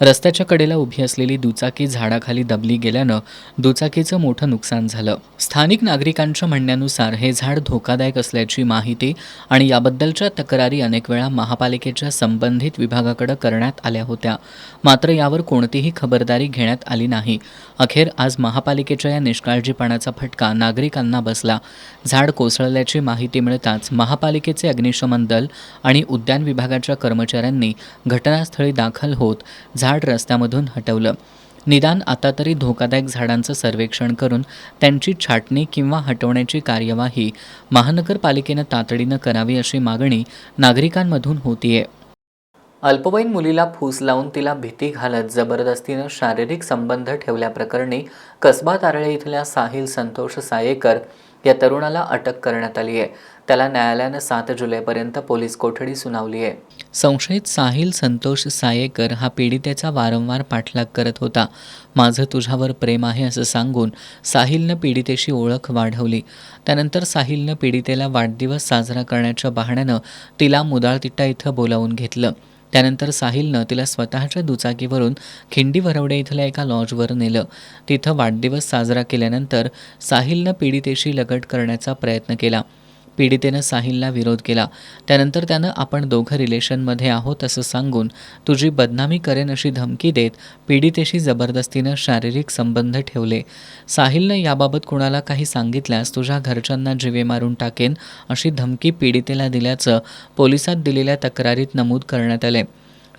Speaker 1: रस्त्याच्या कडेला उभी असलेली दुचाकी झाडाखाली दबली गेल्यानं दुचाकीचं मोठं नुकसान झालं. स्थानिक नागरिकांच्या म्हणण्यानुसार हे झाड धोकादायक असल्याची माहिती आणि याबद्दलच्या तक्रारी अनेक वेळा महापालिकेच्या संबंधित विभागाकडे करण्यात आल्या होत्या. मात्र यावर कोणतीही खबरदारी घेण्यात आली नाही. अखेर आज महापालिकेच्या या निष्काळजीपणाचा फटका नागरिकांना बसला. झाड कोसळल्याची माहिती मिळताच महापालिकेचे अग्निशमन दल आणि उद्यान विभागाच्या कर्मचाऱ्यांनी घटनास्थळी दाखल होत झाड रस्त्यामधून हटवलं. निदान आता तरी धोकादायक झाडांचं सर्वेक्षण करून त्यांची छाटणी किंवा हटवण्याची कार्यवाही महानगरपालिकेनं तातडीनं करावी अशी मागणी नागरिकांमधून होतीये. अल्पवयीन मुलीला फूस लावून तिला भीती घालत जबरदस्तीनं शारीरिक संबंध ठेवल्याप्रकरणी कसबा तारळे इथल्या साहिल संतोष सायेकर या तरुणाला अटक करण्यात आली आहे. त्याला न्यायालयानं 7 जुलैपर्यंत पोलीस कोठडी सुनावली आहे. संशयित साहिल संतोष सायेकर हा पीडितेचा वारंवार पाठलाग करत होता. माझं तुझ्यावर प्रेम आहे असं सांगून साहिलनं पीडितेशी ओळख वाढवली. त्यानंतर साहिलनं पीडितेला वाढदिवस साजरा करण्याच्या बहाण्यानं तिला मुदाळतिट्टा इथं बोलावून घेतलं. त्यानंतर साहिलनं तिला स्वतःच्या दुचाकीवरून खिंडी वरवडे इथल्या एका लॉजवर नेलं. तिथं वाढदिवस साजरा केल्यानंतर साहिलनं पीडितेशी लगट करण्याचा प्रयत्न केला. पीडितेनं साहिलला विरोध केला. त्यानंतर त्यानं आपण दोघं रिलेशनमध्ये आहोत असं सांगून तुझी बदनामी करेन अशी धमकी देत पीडितेशी जबरदस्तीनं शारीरिक संबंध ठेवले. साहिलनं याबाबत कुणाला काही सांगितल्यास तुझ्या घरच्यांना जीवे मारून टाकेन अशी धमकी पीडितेला दिल्याचं पोलिसात दिलेल्या तक्रारीत नमूद करण्यात आले.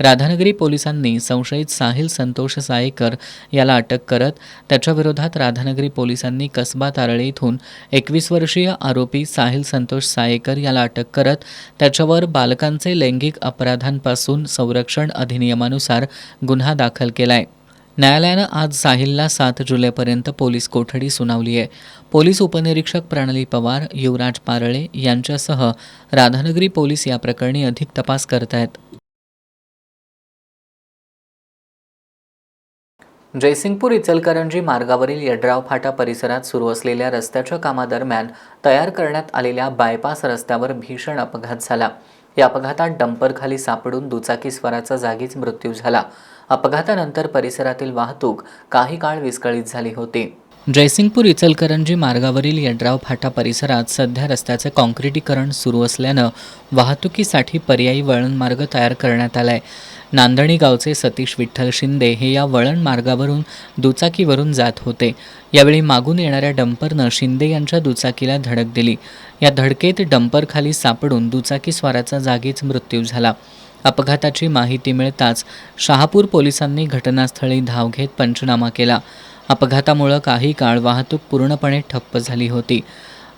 Speaker 1: राधानगरी पोलिसांनी संशयित साहिल संतोष सायेकर याला अटक करत त्याच्याविरोधात राधानगरी पोलिसांनी कसबा तारळे इथून 21 वर्षीय आरोपी साहिल संतोष सायेकर याला अटक करत त्याच्यावर बालकांचे लैंगिक अपराधांपासून संरक्षण अधिनियमानुसार गुन्हा दाखल केलाय. न्यायालयानं आज साहिलला 7 जुलैपर्यंत पोलीस कोठडी सुनावली आहे. पोलीस उपनिरीक्षक प्रणाली पवार, युवराज पारळे यांच्यासह राधानगरी पोलीस या प्रकरणी अधिक तपास करत आहेत. जयसिंगपूर इचलकरंजी मार्गावरील यड्राव फाटा परिसरात सुरू असलेल्या रस्त्याच्या कामादरम्यान तयार करण्यात आलेल्या बायपास रस्त्यावर भीषण अपघात झाला. या अपघातात डंपरखाली सापडून दुचाकीस्वाराचा जागीच मृत्यू झाला. अपघातानंतर परिसरातील वाहतूक काही काळ विस्कळीत झाली होती. जयसिंगपूर इचलकरंजी मार्गावरील यड्राव फाटा परिसरात सध्या रस्त्याचे काँक्रिटीकरण सुरू असल्यानं वाहतुकीसाठी पर्यायी वळणमार्ग तयार करण्यात आलाय. नांदणी गावचे सतीश विठ्ठल शिंदे हे या वळण मार्गावरून दुचाकीवरून जात होते. यावेळी मागून येणाऱ्या डंपरनं शिंदे यांच्या दुचाकीला धडक दिली. या धडकेत डंपरखाली सापडून दुचाकीस्वाराचा जागीच मृत्यू झाला. अपघाताची माहिती मिळताच शहापूर पोलिसांनी घटनास्थळी धाव घेत पंचनामा केला. अपघातामुळे काही काळ वाहतूक पूर्णपणे ठप्प झाली होती.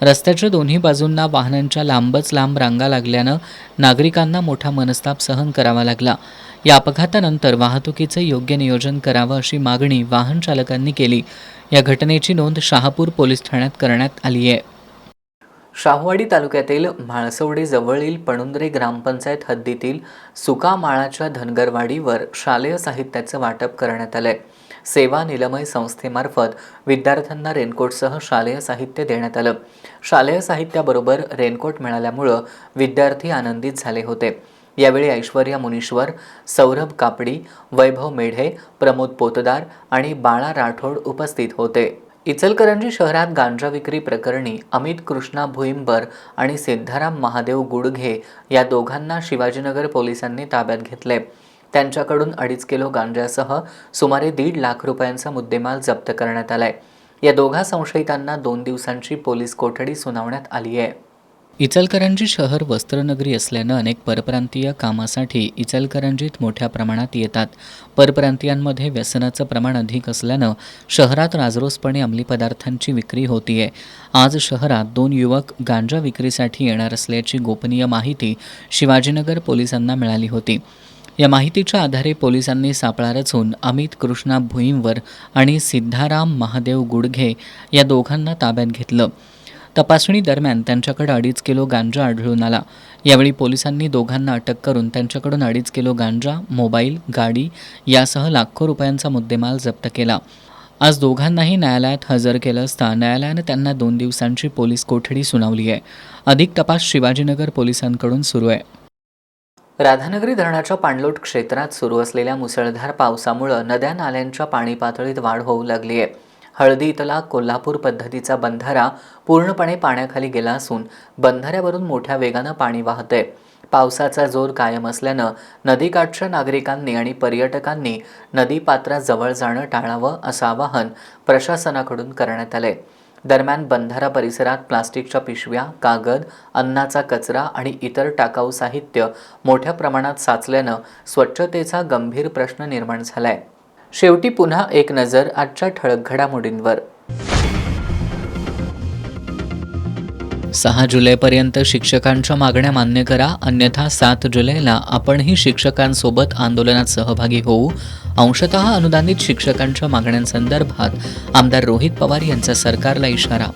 Speaker 1: रस्त्याच्या दोन्ही बाजूंना वाहनांच्या लांबच लांब रांगा लागल्यानं नागरिकांना मोठा मनस्ताप सहन करावा लागला. या अपघातानंतर वाहतुकीचे योग्य नियोजन करावं अशी मागणी वाहन चालकांनी केली. या घटनेची नोंद शहापूर पोलीस ठाण्यात करण्यात आली आहे. शाहूवाडी तालुक्यातील म्हाळसवडी जवळील पणुंद्रे ग्रामपंचायत हद्दीतील सुकामाळाच्या धनगरवाडीवर शालेय साहित्याचं वाटप करण्यात आलंय. सेवा निलमय संस्थेमार्फत विद्यार्थ्यांना रेनकोटसह शालेय साहित्य देण्यात आलं. शालेय साहित्याबरोबर रेनकोट मिळाल्यामुळं विद्यार्थी आनंदित झाले होते. यावेळी ऐश्वर्या मुनीश्वर, सौरभ कापडी, वैभव मेढे, प्रमोद पोतदार आणि बाळा राठोड उपस्थित होते. इचलकरंजी शहरात गांजा विक्री प्रकरणी अमित कृष्णा भुईंबर आणि सिद्धाराम महादेव गुडघे या दोघांना शिवाजीनगर पोलिसांनी ताब्यात घेतले. त्यांच्याकडून 2.5 किलो गांजासह सुमारे 1.5 लाख रुपयांचा मुद्देमाल जप्त करण्यात आलाय. या दोघा संशयितांना 2 दिवसांची पोलीस कोठडी सुनावण्यात आली आहे. इचलकरंजी शहर वस्त्रनगरी असल्यानं अनेक परप्रांतीय कामासाठी इचलकरंजीत मोठ्या प्रमाणात येतात. परप्रांतीयांमध्ये व्यसनाचं प्रमाण अधिक असल्यानं शहरात राजरोसपणे अंमली पदार्थांची विक्री होतीये. आज शहरात 2 युवक गांजा विक्रीसाठी येणार असल्याची गोपनीय माहिती शिवाजीनगर पोलिसांना मिळाली होती. या माहितीच्या आधारे पोलिसांनी सापळा रचून अमित कृष्णा भुईंवर आणि सिद्धाराम महादेव गुडघे या दोघांना ताब्यात घेतलं. तपासणी दरम्यान त्यांच्याकडे 2.5 किलो गांजा आढळून आला. यावेळी पोलिसांनी दोघांना अटक करून त्यांच्याकडून 2.5 किलो गांजा, मोबाईल, गाडी यासह लाखो रुपयांचा मुद्देमाल जप्त केला. आज दोघांनाही न्यायालयात हजर केलं असता न्यायालयानं त्यांना 2 दिवसांची पोलीस कोठडी सुनावली आहे. अधिक तपास शिवाजीनगर पोलिसांकडून सुरू आहे. राधानगरी धरणाच्या पाणलोट क्षेत्रात सुरू असलेल्या मुसळधार पावसामुळे नद्या नाल्यांच्या पाणी पातळीत वाढ होऊ लागली आहे. हळदी इथला कोल्हापूर पद्धतीचा बंधारा पूर्णपणे पाण्याखाली गेला असून बंधाऱ्यावरून मोठ्या वेगानं पाणी वाहतंय. पावसाचा जोर कायम असल्यानं नदीकाठच्या नागरिकांनी आणि पर्यटकांनी नदीपात्राजवळ जाणं टाळावं असं आवाहन प्रशासनाकडून करण्यात आलंय. दरम्यान बंधारा परिसरात प्लास्टिकच्या पिशव्या, कागद, अन्नाचा कचरा आणि इतर टाकाऊ साहित्य मोठ्या प्रमाणात साचल्यानं स्वच्छतेचा गंभीर प्रश्न निर्माण झालाय. शेवटी पुन्हा एक नजर आजच्या ठळक घडामोडींवर. 6 जुलैपर्यंत शिक्षकांच्या मागण्या मान्य करा, अन्यथा 7 जुलैला आपणही शिक्षकांसोबत आंदोलनात सहभागी होऊ. अंशतः अनुदानित शिक्षकांच्या मागण्यांसंदर्भात आमदार रोहित पवार यांचा सरकारला इशारा.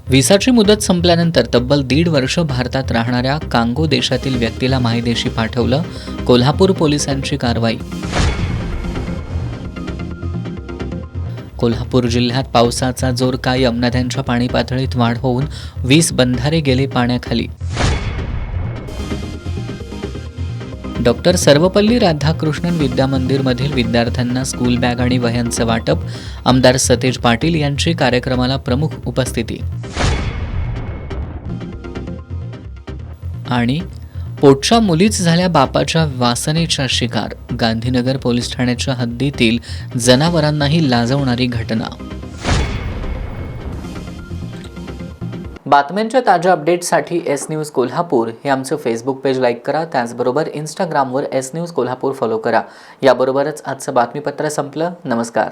Speaker 1: व्हिसाची मुदत संपल्यानंतर तब्बल 1.5 वर्ष भारतात राहणाऱ्या कांगो देशातील व्यक्तीला मायदेशी पाठवलं. कोल्हापूर पोलिसांची कारवाई. कोल्हापूर जिल्ह्यात पावसाचा जोर कायम. नद्यांच्या पाणी पातळीत वाढ होऊन 20 बंधारे गेले पाण्याखाली. डॉक्टर सर्वपल्ली राधाकृष्णन विद्या मंदिरमधील विद्यार्थ्यांना स्कूल बॅग आणि वह्यांचं वाटप. आमदार सतेज पाटील यांची कार्यक्रमाला प्रमुख उपस्थिती. आणि पोटच्या मुलीच झाल्या बापाच्या वासनेच्या शिकार. गांधीनगर पोलीस ठाण्याच्या हद्दीतील जनावरांनाही लाजवणारी घटना. बातम्यांच्या ताज्या अपडेट्ससाठी एस न्यूज कोल्हापूर हे आमचं फेसबुक पेज लाईक करा. त्याचबरोबर इंस्टाग्रामवर एस न्यूज कोल्हापूर फॉलो करा. याबरोबरच आजचं बातमीपत्र संपलं. नमस्कार.